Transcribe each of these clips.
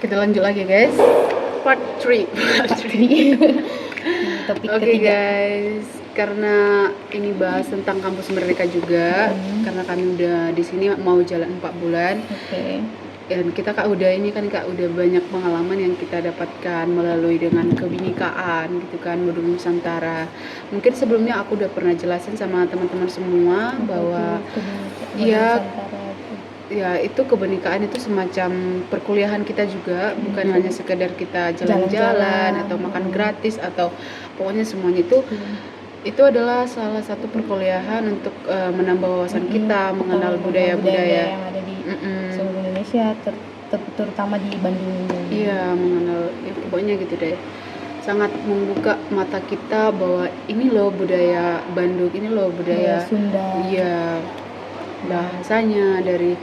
Kita lanjut lagi guys. Part 3. Topik Oke ketiga. guys, karena ini bahas tentang kampus Merdeka juga, karena kami udah di sini mau jalan 4 bulan. Oke. Dan kita udah banyak pengalaman yang kita dapatkan melalui dengan kebinekaan gitu kan, modul Nusantara. Mungkin sebelumnya aku udah pernah jelasin sama teman-teman semua bahwa ya itu kebinekaan itu semacam perkuliahan kita juga, bukan hanya sekedar kita jalan-jalan atau makan gratis atau pokoknya semuanya itu adalah salah satu perkuliahan untuk menambah wawasan kita, mengenal budaya-budaya yang ada di seluruh Indonesia, terutama di Bandung. Iya, mengenal ya, pokoknya gitu deh. Sangat membuka mata kita bahwa ini loh budaya Bandung, ini loh budaya Sunda. Iya, bahasanya, dari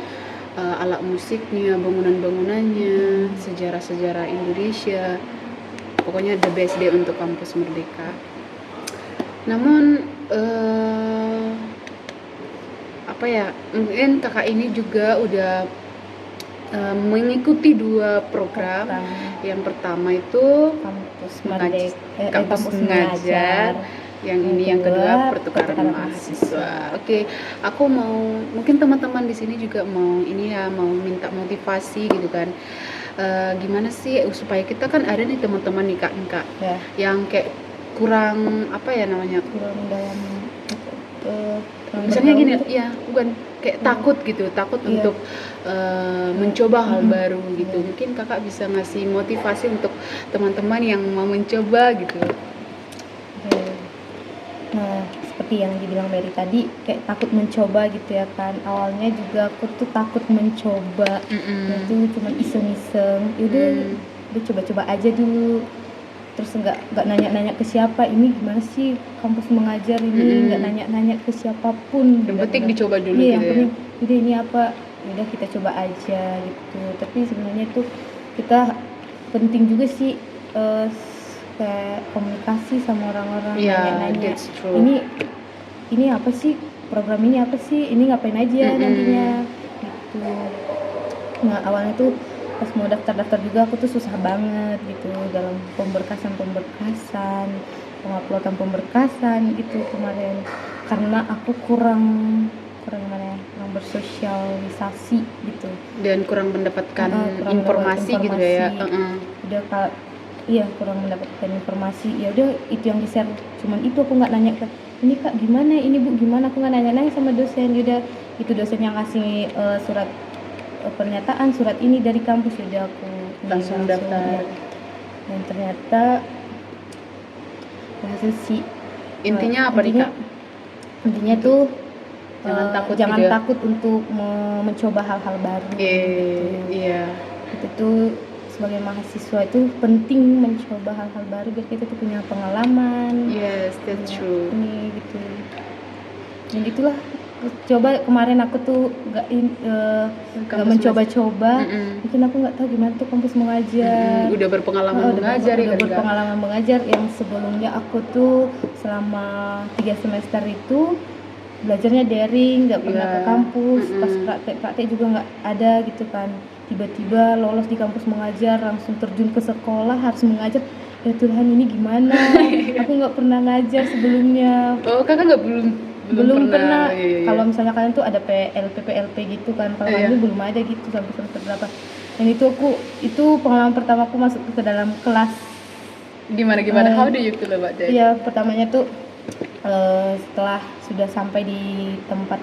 alat musiknya, bangunan-bangunannya, sejarah-sejarah Indonesia. Pokoknya the best day untuk kampus Merdeka. Namun mungkin kakak ini juga udah mengikuti 2 program. Yang pertama itu kampus mengajar. Yang ini yang kedua pertukaran mahasiswa. Oke, aku mau, mungkin teman-teman di sini juga mau minta motivasi gitu kan. Gimana sih supaya kita kan ada nih teman-teman nih kak ya, yang kayak kurang kurang dalam misalnya gini ya, bukan kayak takut untuk mencoba hal baru gitu. Mungkin kakak bisa ngasih motivasi untuk teman-teman yang mau mencoba gitu. Nah, seperti yang dibilang Mary tadi, kayak takut mencoba gitu ya kan. Awalnya juga aku tuh takut mencoba, itu cuma iseng-iseng. Udah coba-coba aja dulu. Terus nggak nanya-nanya ke siapa, ini gimana sih kampus mengajar ini, nggak nanya-nanya ke siapapun. Yang penting dicoba dulu gitu. Yang penting, udah ini apa, udah kita coba aja gitu. Tapi sebenarnya tuh kita penting juga sih kayak komunikasi sama orang-orang, nanya-nanya. Ini apa sih, program ini apa sih, ini ngapain aja nantinya gitu. Nah awalnya tuh pas mau daftar juga aku tuh susah banget gitu dalam pemberkasan, penguploadan pemberkasan gitu kemarin, karena aku kurang bersosialisasi gitu dan kurang mendapatkan informasi gitu ya. Kurang mendapatkan informasi. Ya udah itu yang di-share, cuman itu aku nggak nanya ke ini kak gimana, ini bu gimana, aku nggak nanya sama dosen. Udah itu dosen yang kasih surat pernyataan, surat ini dari kampus, udah aku langsung daftar. Dan ternyata berhasil sih. Intinya apa nih kak? Intinya tuh jangan takut untuk mencoba hal-hal baru. Itu tuh sebagai mahasiswa itu penting mencoba hal-hal baru biar kita tuh punya pengalaman. Yes, that's true. Ini gitu. Dan itulah coba kemarin aku tuh nggak mencoba-coba. Mungkin aku nggak tahu gimana tuh kampus mengajar. Udah berpengalaman mengajar yang sebelumnya aku tuh selama 3 semester itu belajarnya daring, nggak pernah ke kampus. Pas praktek juga nggak ada gitu kan. Tiba-tiba lolos di kampus mengajar, langsung terjun ke sekolah harus mengajar. Ya Tuhan, ini gimana? Aku nggak pernah ngajar sebelumnya. Oh, kakak belum pernah. Iya. Kalau misalnya kalian tuh ada PLP gitu kan, kalau kalian belum ada gitu sampai semester berapa. Dan itu pengalaman pertama aku masuk ke dalam kelas. Gimana? How do you feel about that? Iya, pertamanya tuh setelah sudah sampai di tempat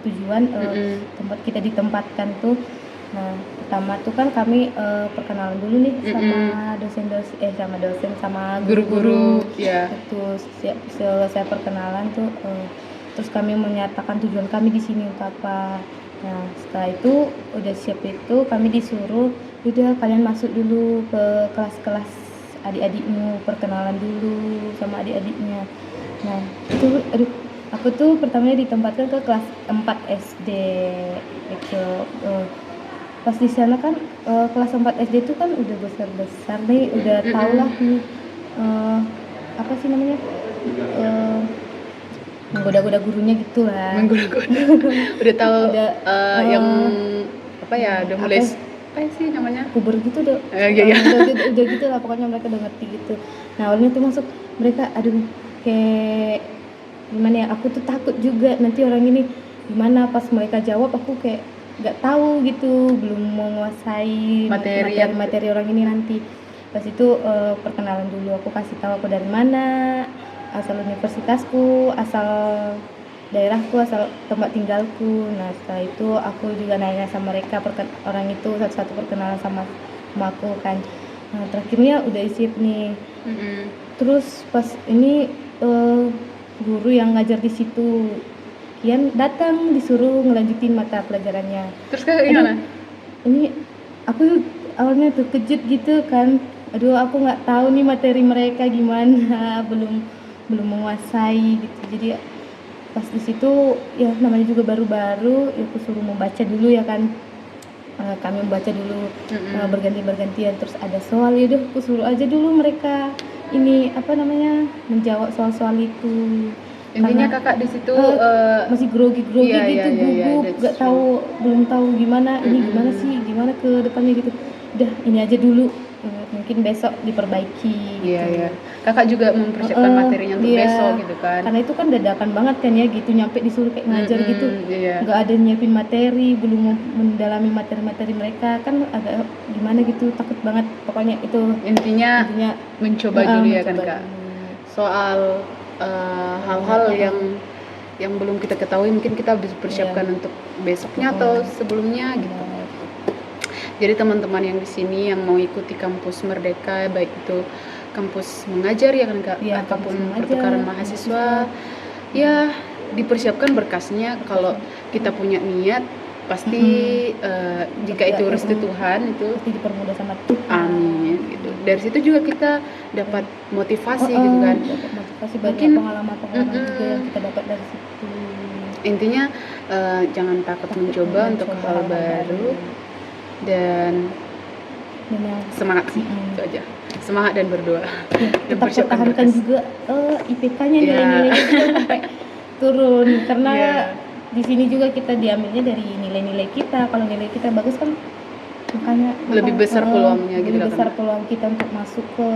tujuan, tempat kita ditempatkan tuh. Nah, pertama tuh kan kami perkenalan dulu nih sama dosen sama guru-guru. Terus saya perkenalan tuh, terus kami menyatakan tujuan kami di sini untuk apa. Nah, setelah itu udah siap itu kami disuruh udah kalian masuk dulu ke kelas-kelas adik-adikmu, perkenalan dulu sama adik-adiknya. Nah, itu aku tuh pertamanya ditempatkan ke kelas 4 SD gitu. Pas di sana kan kelas 4 SD itu kan udah besar-besar nih, udah tau lah nih apa sih namanya, menggoda-goda gurunya gitu lah. Udah tahu yang udah mulai apa sih namanya? puber gitu udah. Iya. Udah gitu lah, pokoknya mereka udah ngerti gitu. Nah awalnya tuh masuk mereka, aduh kayak gimana ya, aku tuh takut juga nanti orang ini gimana. Pas mereka jawab aku kayak nggak tahu gitu, belum menguasai materi orang ini nanti. Pas itu perkenalan dulu, aku kasih tahu aku dari mana, asal universitasku, asal daerahku, asal tempat tinggalku. Nah setelah itu aku juga nanya sama mereka, orang itu satu-satu perkenalan sama aku kan. Nah terakhirnya udah isi nih. Terus pas ini guru yang ngajar di situ Kian datang, disuruh ngelanjutin mata pelajarannya. Terus kayak gimana? Ini aku awalnya terkejut gitu kan, aduh aku nggak tahu nih materi mereka gimana, belum menguasai gitu. Jadi pas di situ ya namanya juga baru-baru, ya aku suruh membaca dulu ya kan. Kami membaca dulu berganti-gantian, terus ada soal, ya udah aku suruh aja dulu mereka ini apa namanya menjawab soal-soal itu. Intinya kakak di situ masih grogi gitu, gugup, belum tahu gimana ini gimana ke depannya gitu. Udah ini aja dulu, mungkin besok diperbaiki gitu. Iya. Kakak juga mempersiapkan materinya untuk besok gitu kan. Karena itu kan dadakan banget kan ya gitu, nyampe disuruh kayak ngajar gitu. Nggak ada nyiapin materi, belum mendalami materi mereka kan, agak gimana gitu, takut banget pokoknya itu. Intinya mencoba dulu ya kan Kak. Soal hal-hal yang belum kita ketahui mungkin kita bisa persiapkan untuk besoknya atau sebelumnya gitu. Jadi teman-teman yang di sini yang mau ikuti kampus Merdeka, baik itu kampus mengajar ya kan Kak, ataupun pertukaran mahasiswa, ya dipersiapkan berkasnya. Kalau kita punya niat pasti jika itu restu Tuhan itu pasti dipermudah sama Tuhan. Amin gitu. Dari situ juga kita dapat motivasi gitu kan. Dapat motivasi, banyak pengalaman juga yang kita dapat dari situ. Intinya jangan takut mencoba untuk hal baru dan semangat sih, itu aja. Semangat dan berdoa. Dan tetap pertahankan juga IPK-nya, nilai-nilainya juga sampai turun, karena di sini juga kita diambilnya dari nilai-nilai kita. Kalau nilai kita bagus kan makanya lebih besar peluangnya gitu, lebih besar peluang kita untuk masuk ke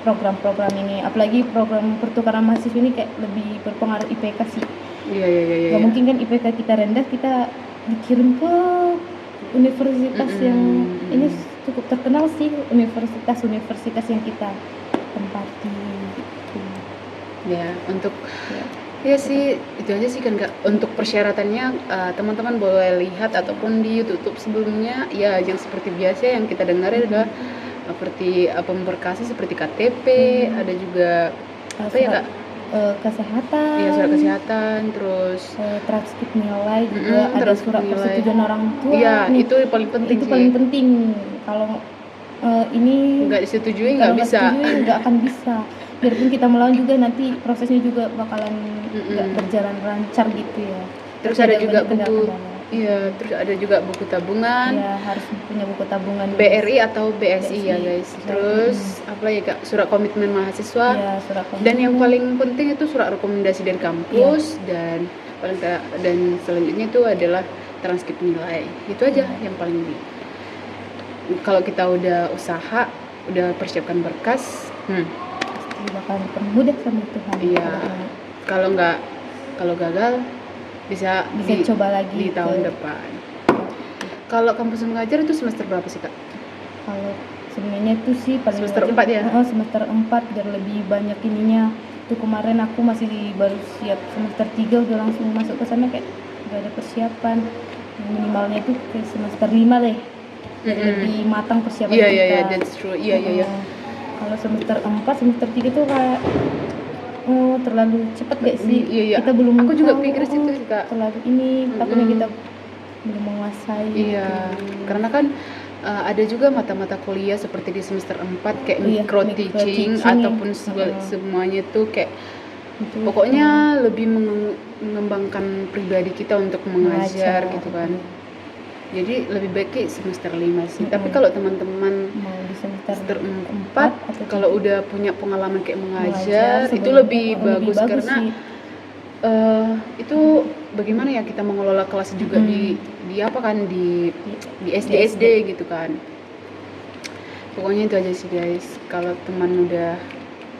program-program ini. Apalagi program pertukaran mahasiswa ini kayak lebih berpengaruh IPK sih. Iya. Gak mungkin kan IPK kita rendah kita dikirim ke universitas yang ini cukup terkenal sih, universitas yang kita tempati gitu. Ya untuk ya sih itu aja sih kan Kak. Untuk persyaratannya teman-teman boleh lihat ataupun di YouTube sebelumnya ya, yang seperti biasa yang kita dengar adalah seperti pemberkasnya seperti KTP, ada juga apa ya Kak, kesehatan. Iya, surat kesehatan, terus transkrip nilai juga, ada surat persetujuan orang tua. Iya, itu paling penting. Itu paling penting. Kalau ini nggak disetujui nggak akan bisa. Biarpun kita melawan juga nanti prosesnya juga bakalan nggak berjalan lancar gitu ya. Terus ada juga buku, terus ada juga buku tabungan. Iya, harus punya buku tabungan. BRI atau BSI ya guys. Terus apa ya Kak, surat komitmen mahasiswa. Iya, surat komitmen. Dan yang paling penting itu surat rekomendasi dari kampus, dan selanjutnya itu adalah transkrip nilai. Itu aja yang paling kalau kita udah usaha, udah persiapkan berkas, pasti bakal dipermudah sama Tuhan. Iya. Kalau gagal bisa coba lagi di tahun depan. Kalau kampus mengajar itu semester berapa sih Kak? Kalau sebenarnya itu sih paling semester 4 ya? Semester 4 biar lebih banyak ininya. Itu kemarin aku masih baru siap semester 3 udah langsung masuk ke sana, kayak udah ada persiapan. Minimalnya itu kayak semester 5 deh. Lebih matang persiapan kita. Iya, that's true. Iya. Kalau semester 4, semester 3 tuh kayak terlalu cepat gak sih? Iya. Kita belum aku juga pikir situ sih Kak. Terlalu ini, takutnya kita belum menguasai. Iya, karena kan ada juga mata-mata kuliah seperti di semester 4 kayak micro teaching ataupun semuanya tuh kayak pokoknya lebih mengembangkan pribadi kita untuk mengajar gitu kan. Jadi lebih baik semester 5 sih. Tapi kalau teman-teman mau di semester 4 kalau udah punya pengalaman kayak mengajar itu lebih bagus karena itu bagaimana ya kita mengelola kelas juga di apa kan di SD gitu kan. Pokoknya itu aja sih guys. Kalau teman udah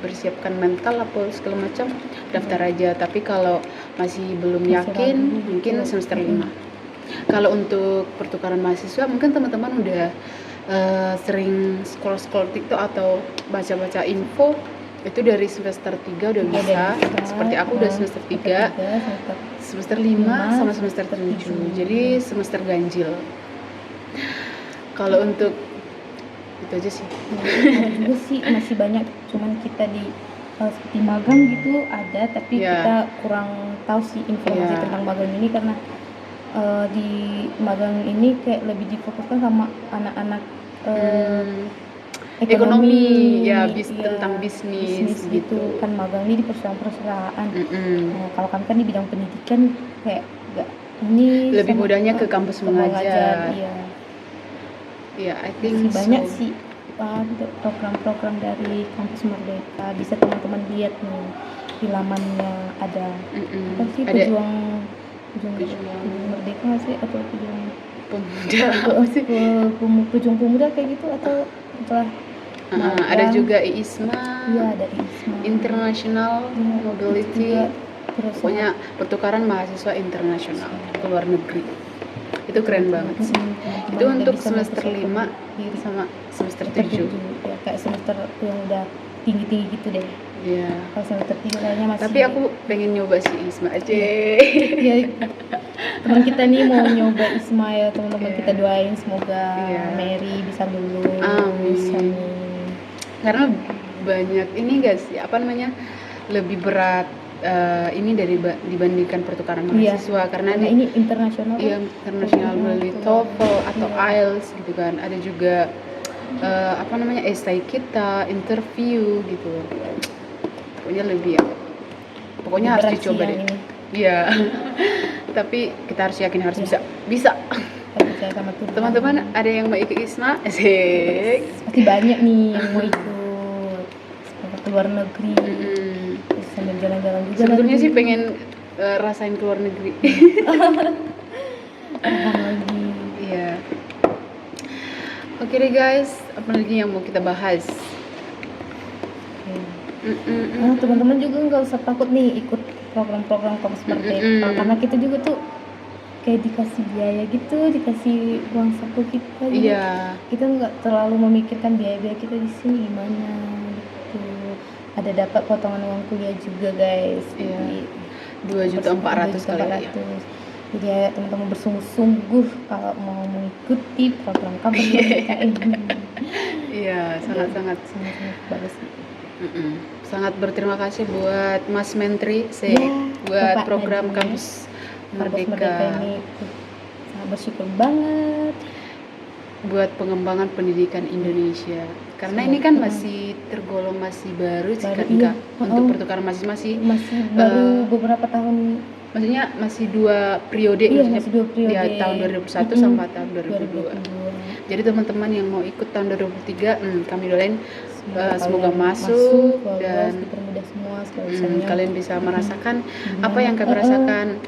bersiapkan mental apa segala macam, daftar aja. Tapi kalau masih belum yakin, mungkin semester 5. Kalau untuk pertukaran mahasiswa, mungkin teman-teman udah sering scroll TikTok atau baca-baca info, itu dari semester 3 udah bisa. Seperti aku udah semester 3, semester 5 sama semester 7. Jadi semester ganjil. Kalau untuk itu aja sih. Juga sih masih banyak, cuman kita di seperti magang gitu ada, tapi kita kurang tahu sih informasi tentang magang ini, karena di magang ini kayak lebih difokuskan sama anak-anak ekonomi ya, tentang bisnis gitu. Kan magang ini di perusahaan. Nah, kalau kami kan di bidang pendidikan kayak ini lebih mudahnya ke kampus mengajar. Ya, I think banyak sih program-program dari Kampus Merdeka. Bisa teman-teman lihat nih di lamannya ada apa sih, pejuang merdeka nggak sih, atau pejuang pemuda apa sih, pejuang pemuda kayak gitu, atau setelah ada juga IISMA. Iya, ada IISMA, International Mobility. Pokoknya pertukaran mahasiswa internasional ke luar negeri. Itu keren banget sih. Itu untuk semester 5 sama semester 7. Ya, kayak semester yang udah tinggi-tinggi gitu deh. Iya. Kalau semester 3 kayaknya masih. Tapi aku pengen nyoba si ISMA aja. Iya. Teman kita nih mau nyoba ISMA ya, teman-teman kita doain semoga Mary bisa lulus. Amin. Karena banyak ini guys, apa namanya, lebih berat ini dibandingkan pertukaran mahasiswa, karena ini internasional. Iya, internasional, melalui TOEFL atau IELTS gitu kan. Ada juga apa namanya, essay kita, interview gitu. Pokoknya harus dicoba deh. Iya. Tapi kita harus yakin harus bisa. Teman-teman ada yang mau ikut ISMA? Asik. Pasti banyak nih yang mau ikut. Semoga ke luar negeri. Sambil jalan-jalan juga. Sebetulnya sih pengen rasain keluar negeri. Iya. Oke deh guys, apa lagi yang mau kita bahas? Teman-teman juga nggak usah takut nih ikut program-program Kampus Merdeka, karena kita juga tuh kayak dikasih biaya gitu, dikasih uang saku kita. Jadi kita nggak terlalu memikirkan biaya-biaya kita di sini gimana gitu. Ada dapat potongan uang kuliah juga guys. Jadi 2.400.000 kali ya. Jadi ya teman-teman bersungguh-sungguh kalau mau mengikuti program Kampus Merdeka ini. Iya, sangat-sangat bagus. Sangat berterima kasih buat Mas Menteri buat Bapak program Kampus Merdeka ini. Sangat bersyukur banget buat pengembangan pendidikan Indonesia. Karena ini kan masih tergolong masih baru sih kan, Kak. Untuk pertukaran mahasiswa masih baru beberapa tahun. Maksudnya masih 2 periode, masih 2 periode. Ya, tahun 2001 sampai tahun 2022. Jadi teman-teman yang mau ikut tahun 2023, kami doain semoga masuk dan dipermudah semua kalian bisa merasakan apa yang kami rasakan,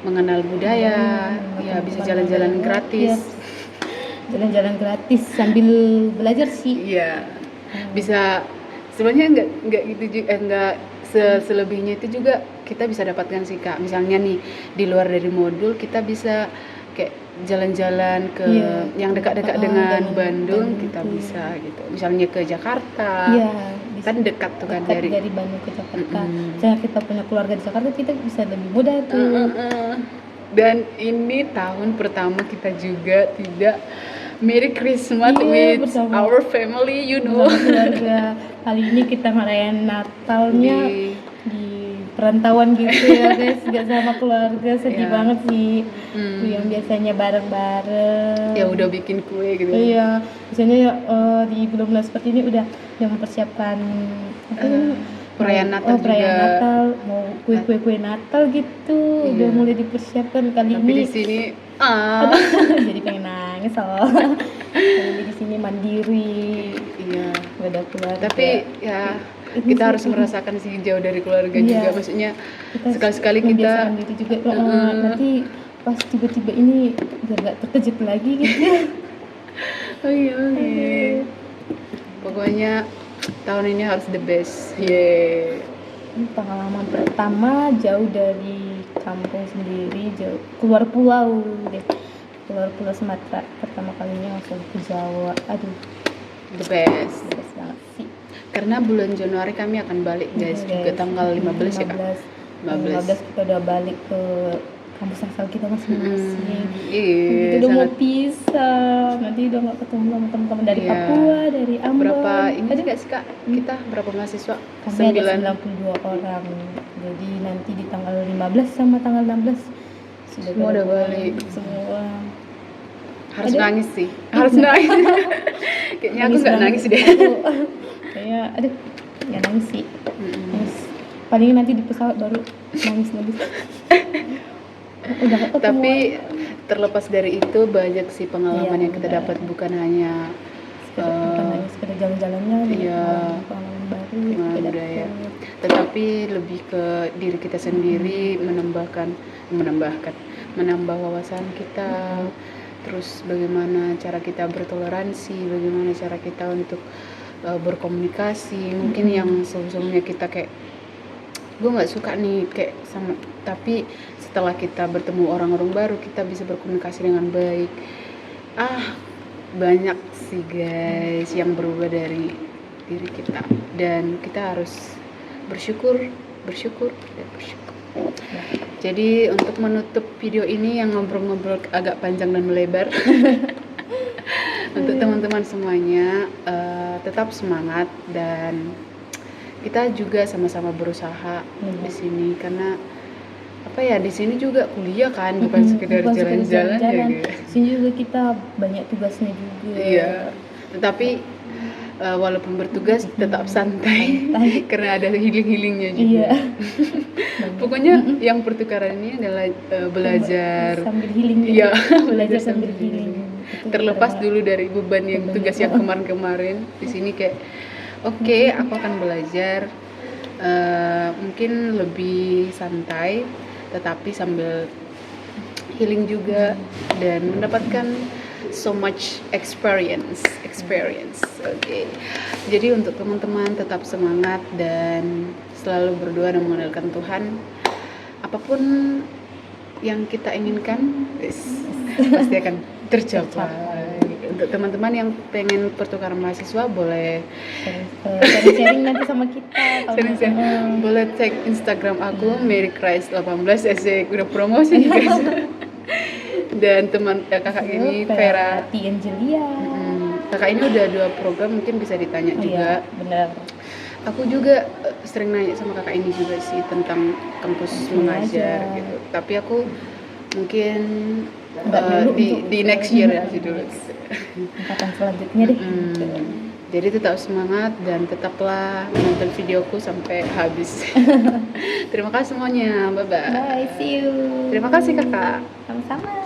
mengenal budaya, ya bisa jalan-jalan gratis. Jalan-jalan gratis sambil belajar sih. Iya. Bisa sebenarnya enggak gitu juga, enggak selebihnya itu juga kita bisa dapatkan sih Kak. Misalnya nih di luar dari modul kita bisa kayak jalan-jalan ke yang dekat-dekat dengan Bandung, kita bisa gitu. Misalnya ke Jakarta. Iya, kan dekat tuh kan dari Bandung ke Jakarta. Misalnya kita punya keluarga di Jakarta, kita bisa lebih mudah tuh. Dan ini tahun pertama kita juga tidak Merry Christmas with our family, you know. Keluarga. Kali ini kita ngerayain Natalnya di perantauan gitu ya guys, gak sama keluarga, sedih banget sih. Yang biasanya bareng-bareng. Ya udah bikin kue gitu. Iya, biasanya di bulan-bulan seperti ini udah mempersiapkan perayaan Natal juga. Natal, mau kue-kue Natal gitu, udah mulai dipersiapkan kali tapi ini. Di sini jadi pengen nangis Jadi di sini mandiri. Iya. Gak ada keluarga. Tapi ya kita harus merasakan sih jauh dari keluarga juga, maksudnya sekali-sekali kita membiasakan diri juga. Nanti pas tiba-tiba ini biar nggak terkejut lagi gitu. oh iya. Pokoknya tahun ini harus the best. Yeay. Ini pengalaman pertama jauh dari kampung sendiri, jauh keluar pulau deh, keluar pulau Sumatera. Pertama kalinya langsung ke Jawa. Aduh, The best. bebas banget sih. Karena bulan Januari kami akan balik guys, juga tanggal 15 ya Kak. 15 kita udah balik ke kampus asal kita masing-masing. Iya. Kita udah mau pisah, nanti udah nggak ketemu sama teman-teman dari Papua, dari Ambon. Berapa ini nggak sih Kak? Kita berapa mahasiswa? Kami ada 92 orang. Jadi nanti di tanggal 15 sama tanggal 16 sudah Semua udah balik. Semua. Harus nangis sih. Harus nangis. Kayaknya aku nggak nangis deh. Kayak aduh, nggak nangis sih. Nangis. Paling nanti di pesawat baru nangis. Udah ketemu. Tapi terlepas dari itu banyak sih pengalaman yang kita dapat, bukan hanya sekedar jalan-jalannya, pengalaman baru, budaya, tetapi lebih ke diri kita sendiri, menambah wawasan kita. Terus bagaimana cara kita bertoleransi, bagaimana cara kita untuk berkomunikasi. Mungkin yang sebelumnya kita kayak gue nggak suka nih kayak sama, tapi setelah kita bertemu orang-orang baru kita bisa berkomunikasi dengan baik. Banyak sih guys yang berubah dari diri kita, dan kita harus bersyukur. Jadi untuk menutup video ini yang ngobrol-ngobrol agak panjang dan melebar, untuk teman-teman semuanya tetap semangat, dan kita juga sama-sama berusaha di sini, karena di sini juga kuliah kan, bukan sekedar jalan-jalan ya guys. Sini juga kita banyak tugasnya juga. Iya. Tetapi walaupun bertugas tetap santai karena ada healing-healingnya juga. Iya. Pokoknya yang pertukaran ini adalah belajar sambil healing. Iya, belajar sambil healing. Terlepas dulu dari beban yang tugas yang kemarin-kemarin. Di sini kayak oke, aku akan belajar mungkin lebih santai, tetapi sambil healing juga, dan mendapatkan so much experience. Oke. Jadi untuk teman-teman tetap semangat dan selalu berdoa dan mengandalkan Tuhan. Apapun yang kita inginkan pasti akan tercapai. Untuk teman-teman yang pengen pertukaran mahasiswa boleh sharing nanti sama kita. Boleh tag Instagram aku marychris18. Udah promosi guys. Dan teman kakak ini Vera Angelia. Kakak ini udah 2 program, mungkin bisa ditanya juga. Iya, benar. Aku juga sering nanya sama kakak ini juga sih tentang kampus mengajar gitu. Tapi aku mungkin di next year ya dulu. Angkatan selanjutnya deh. Jadi tetap semangat dan tetaplah menonton videoku sampai habis. Terima kasih semuanya. Bye bye. Bye, see you. Terima kasih kakak. Sama-sama.